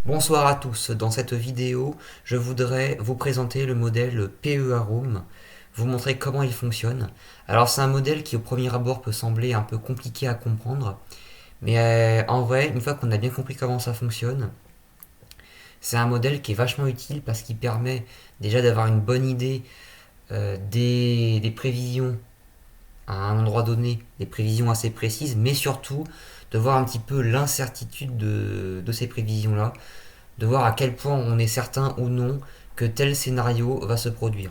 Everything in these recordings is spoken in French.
Bonsoir à tous, dans cette vidéo, je voudrais vous présenter le modèle PEAROM, vous montrer comment il fonctionne. Alors c'est un modèle qui au premier abord peut sembler un peu compliqué à comprendre, mais en vrai, une fois qu'on a bien compris comment ça fonctionne, c'est un modèle qui est vachement utile parce qu'il permet déjà d'avoir une bonne idée des prévisions à un endroit donné, des prévisions assez précises, mais surtout de voir un petit peu l'incertitude de ces prévisions-là, de voir à quel point on est certain ou non que tel scénario va se produire.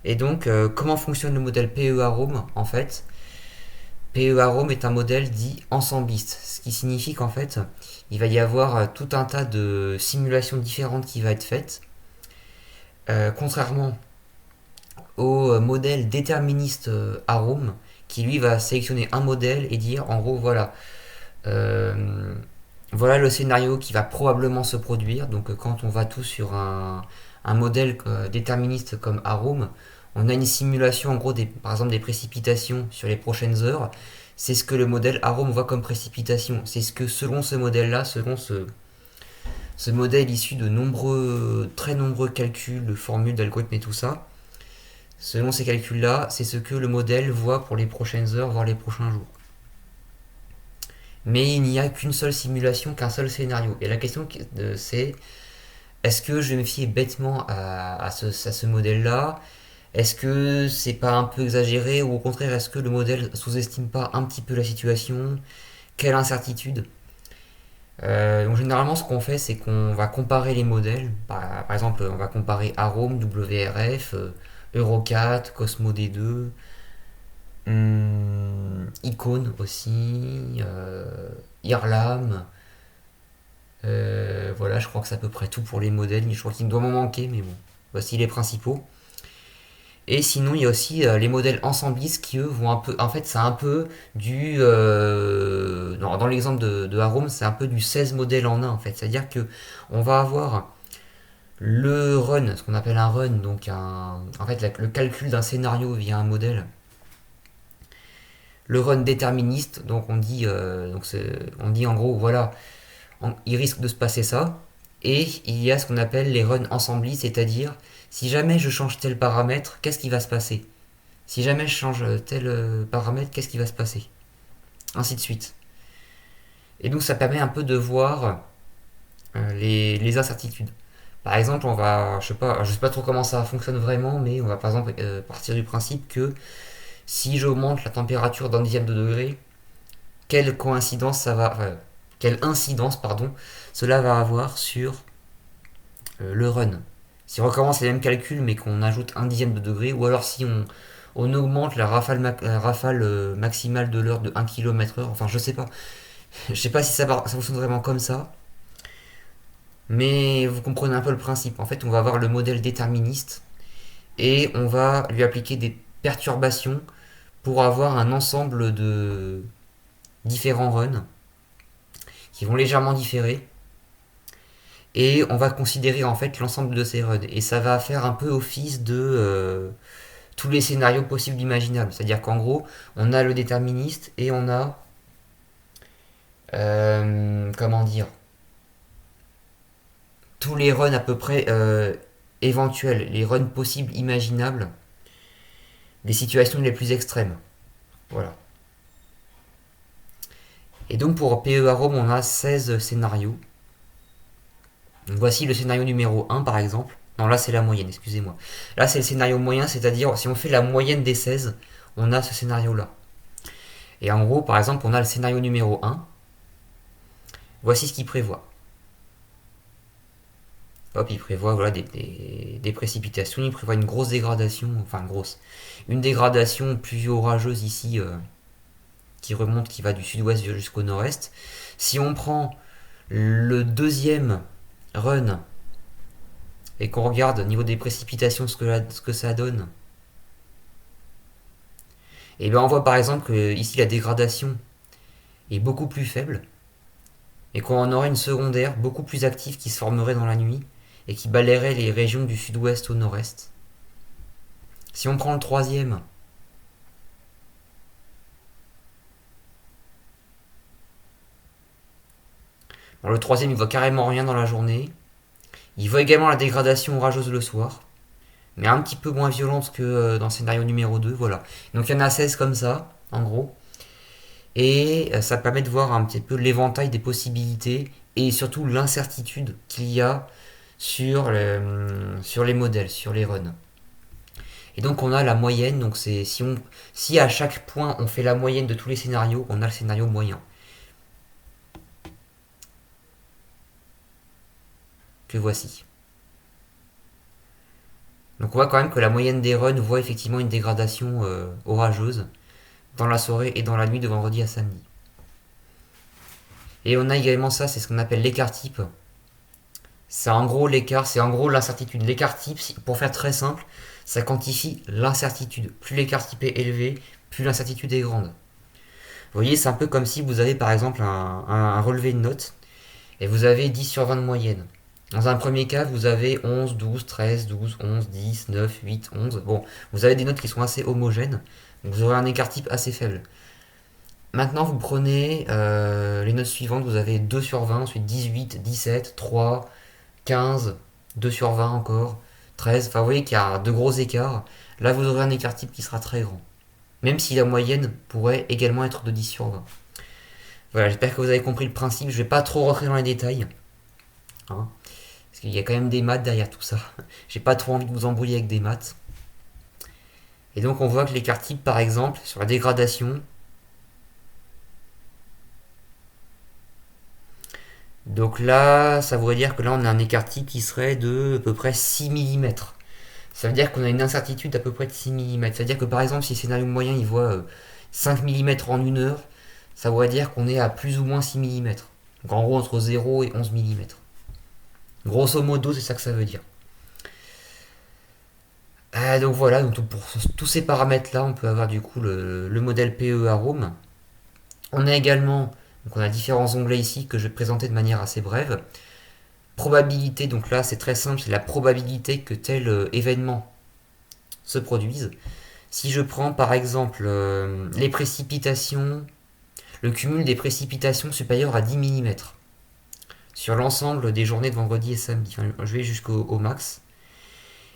Et donc, comment fonctionne le modèle PEAROM en fait? PEAROM est un modèle dit ensembliste, ce qui signifie qu'en fait, il va y avoir tout un tas de simulations différentes qui va être faites, contrairement au modèle déterministe AROM, qui lui va sélectionner un modèle et dire en gros voilà, euh, voilà le scénario qui va probablement se produire. Donc quand on va tout sur un modèle déterministe comme Arum, on a une simulation en gros par exemple des précipitations sur les prochaines heures. C'est ce que le modèle Arum voit comme précipitation. C'est ce que selon ce modèle-là, selon ce modèle issu de très nombreux calculs, de formules, d'algorithmes et tout ça, selon ces calculs-là, c'est ce que le modèle voit pour les prochaines heures, voire les prochains jours. Mais il n'y a qu'une seule simulation, qu'un seul scénario. Et la question c'est, est-ce que je vais me fier bêtement à ce modèle-là? Est-ce que c'est pas un peu exagéré? Ou au contraire, est-ce que le modèle sous-estime pas un petit peu la situation? Quelle incertitude? Donc généralement, ce qu'on fait, c'est qu'on va comparer les modèles. Par exemple, on va comparer Arom, WRF, Eurocat, Cosmo D2, Icon aussi, Irlam. Voilà, je crois que c'est à peu près tout pour les modèles. Je crois qu'il doit m'en manquer, mais bon, voici les principaux. Et sinon, il y a aussi les modèles ensemblistes qui, eux, vont un peu. En fait, c'est un peu du. Dans l'exemple de Arum, c'est un peu du 16 modèles en un, en fait. C'est-à-dire que on va avoir le run, ce qu'on appelle un run, donc en fait, le calcul d'un scénario via un modèle. Le run déterministe, donc on dit en gros, voilà, il risque de se passer ça. Et il y a ce qu'on appelle les runs ensemblistes, c'est-à-dire si jamais je change tel paramètre, qu'est-ce qui va se passer? Si jamais je change tel paramètre, qu'est-ce qui va se passer? Ainsi de suite. Et donc ça permet un peu de voir les incertitudes. Par exemple, je sais pas trop comment ça fonctionne vraiment, mais on va par exemple partir du principe que si j'augmente la température d'un dixième de degré, quelle coïncidence ça va, quelle incidence pardon, cela va avoir sur le run. Si on recommence les mêmes calculs mais qu'on ajoute un dixième de degré, ou alors si on augmente la rafale maximale de l'heure de 1 km/h, enfin je sais pas. Je sais pas si ça fonctionne vraiment comme ça, mais vous comprenez un peu le principe. En fait, on va avoir le modèle déterministe et on va lui appliquer des perturbations pour avoir un ensemble de différents runs qui vont légèrement différer et on va considérer en fait l'ensemble de ces runs et ça va faire un peu office de tous les scénarios possibles imaginables. C'est-à-dire qu'en gros, on a le déterministe et on a comment dire tous les runs à peu près éventuels, les runs possibles imaginables des situations les plus extrêmes. Voilà. Et donc pour PE Rome, on a 16 scénarios. Donc voici le scénario numéro 1 par exemple. Non, là c'est la moyenne, excusez-moi. Là c'est le scénario moyen, c'est-à-dire si on fait la moyenne des 16, on a ce scénario-là. Et en gros, par exemple, on a le scénario numéro 1. Voici ce qu'il prévoit. Hop, il prévoit voilà, des précipitations, il prévoit une grosse dégradation, enfin grosse, une dégradation pluvio-orageuse ici qui remonte, qui va du sud-ouest jusqu'au nord-est. Si on prend le deuxième run et qu'on regarde au niveau des précipitations ce que ça donne, et bien on voit par exemple que ici la dégradation est beaucoup plus faible et qu'on aurait une secondaire beaucoup plus active qui se formerait dans la nuit et qui balayerait les régions du sud-ouest au nord-est. Si on prend Bon, le troisième, il voit carrément rien dans la journée. Il voit également la dégradation orageuse le soir, mais un petit peu moins violente que dans le scénario numéro 2, voilà. Donc il y en a 16 comme ça, en gros. Et ça permet de voir un petit peu l'éventail des possibilités et surtout l'incertitude qu'il y a sur les modèles, sur les runs. Et donc on a la moyenne, donc c'est si à chaque point on fait la moyenne de tous les scénarios, on a le scénario moyen. Que voici. Donc on voit quand même que la moyenne des runs voit effectivement une dégradation orageuse dans la soirée et dans la nuit de vendredi à samedi. Et on a également ça, c'est ce qu'on appelle l'écart type. C'est en gros l'écart, c'est en gros l'incertitude. L'écart type, pour faire très simple, ça quantifie l'incertitude. Plus l'écart type est élevé, plus l'incertitude est grande. Vous voyez, c'est un peu comme si vous avez par exemple un relevé de notes et vous avez 10 sur 20 de moyenne. Dans un premier cas, vous avez 11, 12, 13, 12, 11, 10, 9, 8, 11. Bon, vous avez des notes qui sont assez homogènes, donc vous aurez un écart type assez faible. Maintenant, vous prenez les notes suivantes, vous avez 2 sur 20, ensuite 18, 17, 3, 15, 2 sur 20 encore, 13. Enfin, vous voyez qu'il y a de gros écarts. Là, vous aurez un écart type qui sera très grand. Même si la moyenne pourrait également être de 10 sur 20. Voilà, j'espère que vous avez compris le principe. Je ne vais pas trop rentrer dans les détails. Hein, parce qu'il y a quand même des maths derrière tout ça. J'ai pas trop envie de vous embrouiller avec des maths. Et donc, on voit que l'écart type, par exemple, sur la dégradation, donc là, ça voudrait dire que là, on a un écart type qui serait de à peu près 6 mm. Ça veut dire qu'on a une incertitude d'à peu près de 6 mm. Ça veut dire que par exemple, si le scénario moyen il voit 5 mm en une heure, ça voudrait dire qu'on est à plus ou moins 6 mm. Donc en gros, entre 0 et 11 mm. Grosso modo, c'est ça que ça veut dire. Donc voilà, donc pour tous ces paramètres-là, on peut avoir du coup le modèle PE Arome. On a également, donc on a différents onglets ici que je vais présenter de manière assez brève. Probabilité, donc là c'est très simple, c'est la probabilité que tel événement se produise. Si je prends par exemple les précipitations, le cumul des précipitations supérieures à 10 mm sur l'ensemble des journées de vendredi et samedi, enfin, je vais jusqu'au max,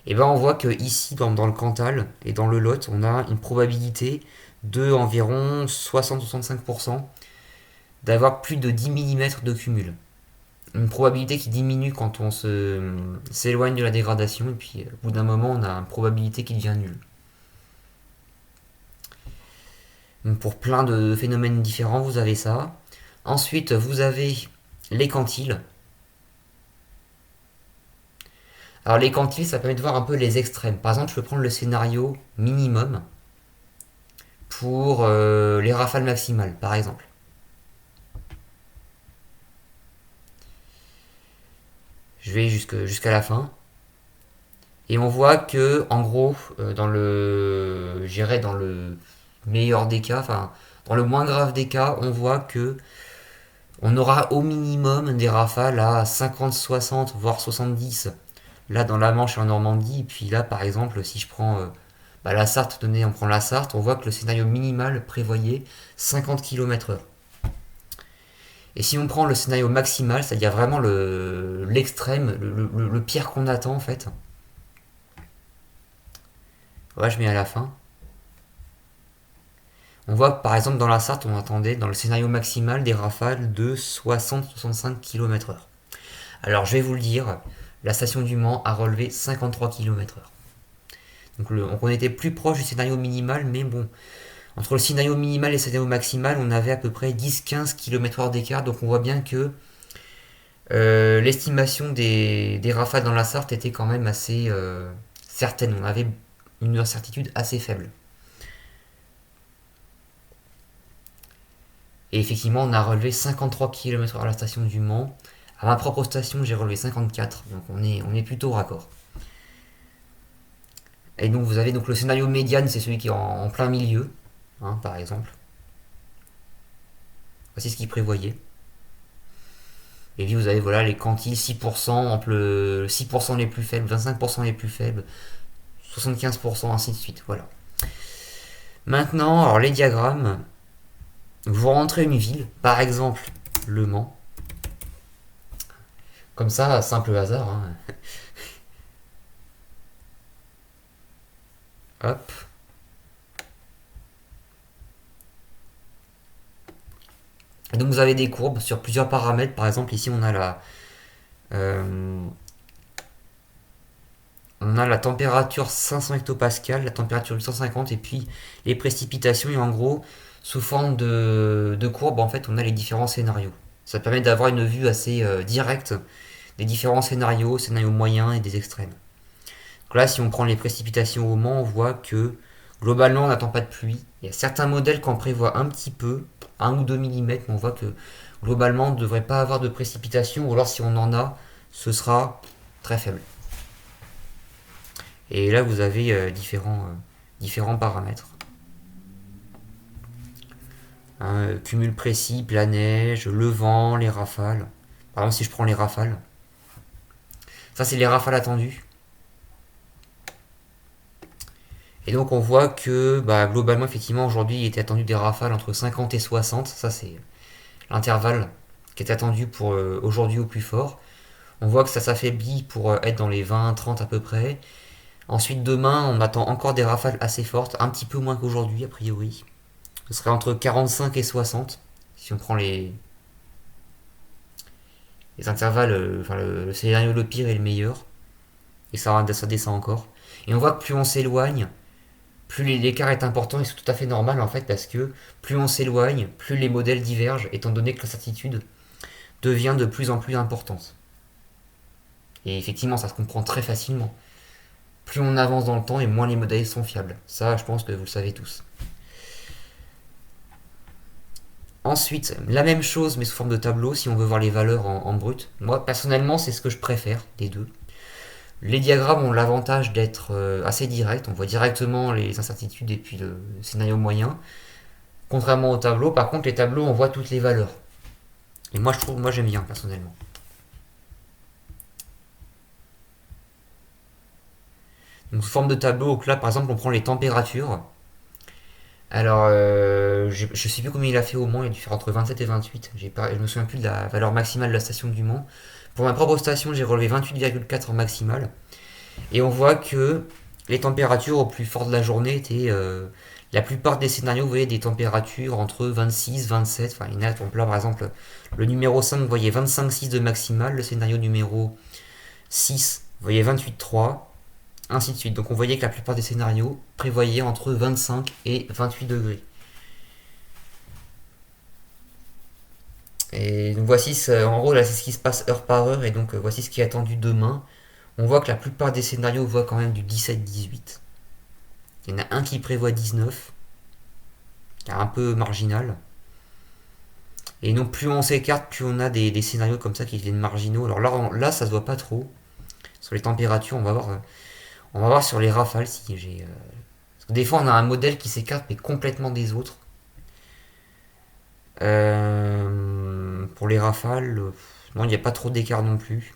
et ben on voit que ici dans le Cantal et dans le Lot, on a une probabilité de environ 60-65% d'avoir plus de 10 mm de cumul. Une probabilité qui diminue quand on s'éloigne de la dégradation, et puis au bout d'un moment, on a une probabilité qui devient nulle. Donc, pour plein de phénomènes différents, vous avez ça. Ensuite, vous avez les quantiles. Alors les quantiles, ça permet de voir un peu les extrêmes. Par exemple, je peux prendre le scénario minimum pour les rafales maximales, par exemple. Je vais jusqu'à la fin. Et on voit que, en gros, dans le meilleur des cas, enfin, dans le moins grave des cas, on voit que on aura au minimum des rafales à 50, 60, voire 70. Là, dans la Manche et en Normandie. Et puis là, par exemple, si je prends la Sarthe, on prend la Sarthe, on voit que le scénario minimal prévoyait 50 km/h. Et si on prend le scénario maximal, c'est-à-dire vraiment l'extrême, le pire qu'on attend en fait. Voilà, je mets à la fin. On voit que par exemple dans la Sarthe, on attendait dans le scénario maximal des rafales de 60-65 km/h. Alors je vais vous le dire, la station du Mans a relevé 53 km/h. Donc on était plus proche du scénario minimal, mais bon, entre le scénario minimal et le scénario maximal, on avait à peu près 10-15 km/h d'écart, donc on voit bien que l'estimation des rafales dans la Sarthe était quand même assez certaine. On avait une incertitude assez faible. Et effectivement, on a relevé 53 km/h à la station du Mans. À ma propre station, j'ai relevé 54, donc on est plutôt raccord. Et donc vous avez donc le scénario médiane, c'est celui qui est en plein milieu, hein, par exemple. Voici ce qu'il prévoyait. Et puis vous avez voilà, les quantiles 6%, entre le 6% les plus faibles, 25% les plus faibles, 75%, ainsi de suite. Voilà. Maintenant, alors les diagrammes, vous rentrez une ville, par exemple Le Mans. Comme ça, simple hasard, hein. Hop. Et donc vous avez des courbes sur plusieurs paramètres. Par exemple, ici euh, on a la température 500 hectopascal, la température 850 et puis les précipitations. Et en gros, sous forme de courbe, en fait, on a les différents scénarios. Ça permet d'avoir une vue assez directe des différents scénarios, scénarios moyens et des extrêmes. Donc là, si on prend les précipitations au Mans, on voit que globalement, on n'attend pas de pluie. Il y a certains modèles qui en prévoient un petit peu, 1 ou 2 millimètres, mais on voit que globalement, on ne devrait pas avoir de précipitations, ou alors si on en a, ce sera très faible. Et là, vous avez différents paramètres. Hein, cumul précis, la neige, le vent, les rafales. Par exemple, si je prends les rafales, ça c'est les rafales attendues. Et donc on voit que bah, globalement, effectivement, aujourd'hui, il était attendu des rafales entre 50 et 60. Ça c'est l'intervalle qui est attendu pour aujourd'hui au plus fort. On voit que ça s'affaiblit pour être dans les 20-30 à peu près. Ensuite, demain, on attend encore des rafales assez fortes, un petit peu moins qu'aujourd'hui, a priori. Ce serait entre 45 et 60, si on prend les intervalles, enfin le scénario le pire et le meilleur. Et ça descend encore. Et on voit que plus on s'éloigne, plus l'écart est important et c'est tout à fait normal en fait parce que plus on s'éloigne, plus les modèles divergent étant donné que l'incertitude devient de plus en plus importante. Et effectivement, ça se comprend très facilement. Plus on avance dans le temps et moins les modèles sont fiables. Ça, je pense que vous le savez tous. Ensuite, la même chose mais sous forme de tableau si on veut voir les valeurs en brut. Moi, personnellement, c'est ce que je préfère des deux. Les diagrammes ont l'avantage d'être assez directs. On voit directement les incertitudes et puis le scénario moyen. Contrairement au tableau, par contre, les tableaux, on voit toutes les valeurs. Et moi j'aime bien personnellement. Donc sous forme de tableau, donc là par exemple on prend les températures. Alors je sais plus combien il a fait au Mans, il a dû faire entre 27 et 28. Je me souviens plus de la valeur maximale de la station du Mans. Pour ma propre station, j'ai relevé 28,4 en maximal. Et on voit que les températures au plus fort de la journée étaient la plupart des scénarios, vous voyez, des températures entre 26, 27. Enfin, il y en a, là, par exemple, le numéro 5, vous voyez 25,6 de maximal. Le scénario numéro 6, vous voyez 28,3. Ainsi de suite. Donc on voyait que la plupart des scénarios prévoyaient entre 25 et 28 degrés. Et donc voici, en gros, là c'est ce qui se passe heure par heure. Et donc voici ce qui est attendu demain. On voit que la plupart des scénarios voient quand même du 17-18. Il y en a un qui prévoit 19, qui est un peu marginal. Et donc plus on s'écarte, plus on a des scénarios comme ça qui deviennent marginaux. Alors là ça se voit pas trop. Sur les températures, on va voir sur les rafales si j'ai. Parce que des fois on a un modèle qui s'écarte mais complètement des autres. Pour les rafales, non, il n'y a pas trop d'écart non plus.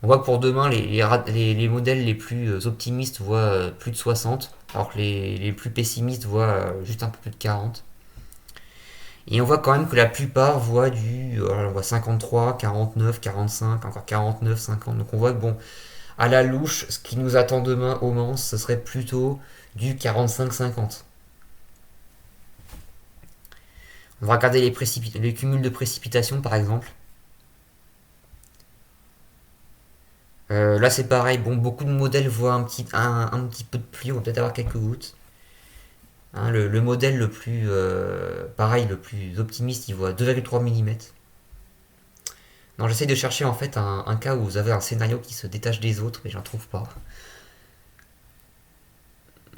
On voit que pour demain, les modèles les plus optimistes voient plus de 60, alors que les plus pessimistes voient juste un peu plus de 40. Et on voit quand même que la plupart voient on voit 53, 49, 45, encore 49, 50. Donc on voit que bon, à la louche, ce qui nous attend demain au Mans, ce serait plutôt du 45-50. On va regarder les cumuls de précipitations par exemple. Là c'est pareil, bon, beaucoup de modèles voient un petit peu de pluie, on va peut-être avoir quelques gouttes. Hein, le modèle le plus pareil, le plus optimiste, il voit 2,3 mm. Non, j'essaie de chercher en fait un cas où vous avez un scénario qui se détache des autres, mais j'en trouve pas.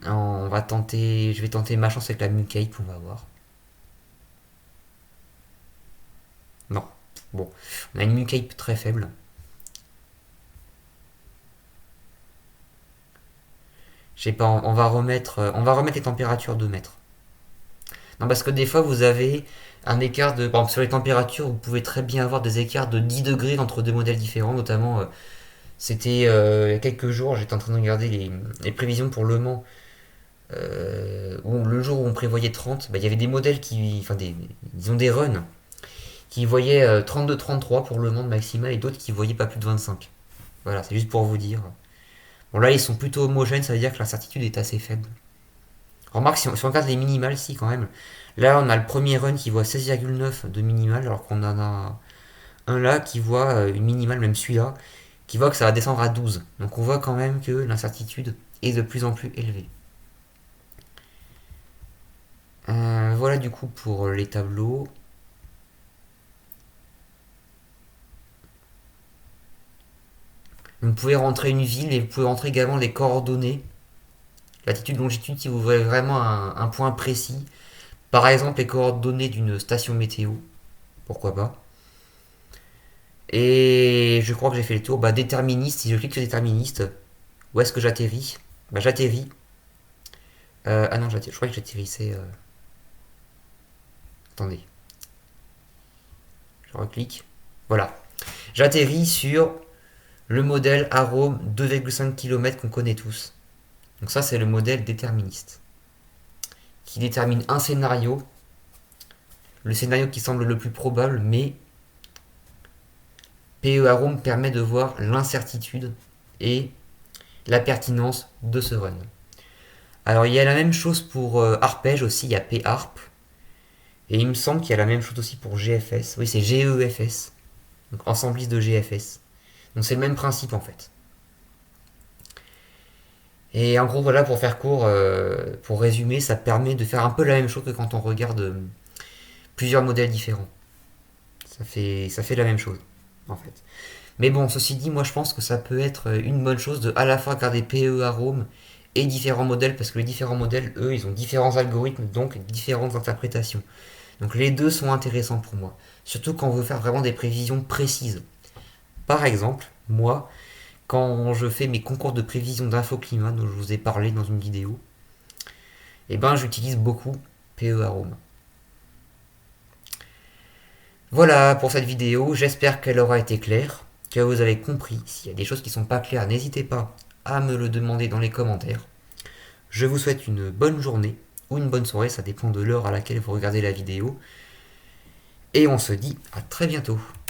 Je vais tenter ma chance avec la Mucape, on va voir. Non, bon, on a une Mucape très faible. Je sais pas, on va remettre les températures 2 mètres. Non, parce que des fois, vous avez un écart de. Par exemple, sur les températures, vous pouvez très bien avoir des écarts de 10 degrés entre deux modèles différents. Notamment, c'était il y a quelques jours, j'étais en train de regarder les prévisions pour Le Mans. Le jour où on prévoyait 30, bah, il y avait des modèles qui. Enfin, disons des runs qui voyaient 32-33 pour le monde maximal et d'autres qui voyaient pas plus de 25. Voilà, c'est juste pour vous dire. Bon, là, ils sont plutôt homogènes, ça veut dire que l'incertitude est assez faible. Remarque, si on regarde les minimales, si, quand même. Là, on a le premier run qui voit 16,9 de minimal, alors qu'on en a un là qui voit une minimale, même celui-là, qui voit que ça va descendre à 12. Donc on voit quand même que l'incertitude est de plus en plus élevée. Voilà du coup pour les tableaux. Vous pouvez rentrer une ville et vous pouvez rentrer également les coordonnées, latitude, longitude, si vous voulez vraiment un point précis. Par exemple, les coordonnées d'une station météo, pourquoi pas. Et je crois que j'ai fait le tour. Bah, déterministe, si je clique sur déterministe, où est-ce que j'atterris? Bah, j'atterris. Ah non, je crois que j'atterrissais. Attendez, je reclique. Voilà. J'atterris sur le modèle Arome 2,5 km qu'on connaît tous. Donc ça, c'est le modèle déterministe, qui détermine un scénario, le scénario qui semble le plus probable, mais PE Arome permet de voir l'incertitude et la pertinence de ce run. Alors il y a la même chose pour Arpège aussi, il y a PARP, et il me semble qu'il y a la même chose aussi pour GFS. Oui, c'est GEFS, donc ensembliste de GFS. Donc c'est le même principe en fait. Et en gros, voilà, pour faire court, pour résumer, ça permet de faire un peu la même chose que quand on regarde plusieurs modèles différents. Ça fait la même chose, en fait. Mais bon, ceci dit, moi je pense que ça peut être une bonne chose de à la fois garder PE Arome et différents modèles, parce que les différents modèles, eux, ils ont différents algorithmes, donc différentes interprétations. Donc les deux sont intéressants pour moi. Surtout quand on veut faire vraiment des prévisions précises. Par exemple, moi, quand je fais mes concours de prévision d'infoclimat dont je vous ai parlé dans une vidéo, eh ben j'utilise beaucoup PE Arome. Voilà pour cette vidéo, j'espère qu'elle aura été claire, que vous avez compris. S'il y a des choses qui ne sont pas claires, n'hésitez pas à me le demander dans les commentaires. Je vous souhaite une bonne journée ou une bonne soirée, ça dépend de l'heure à laquelle vous regardez la vidéo. Et on se dit à très bientôt.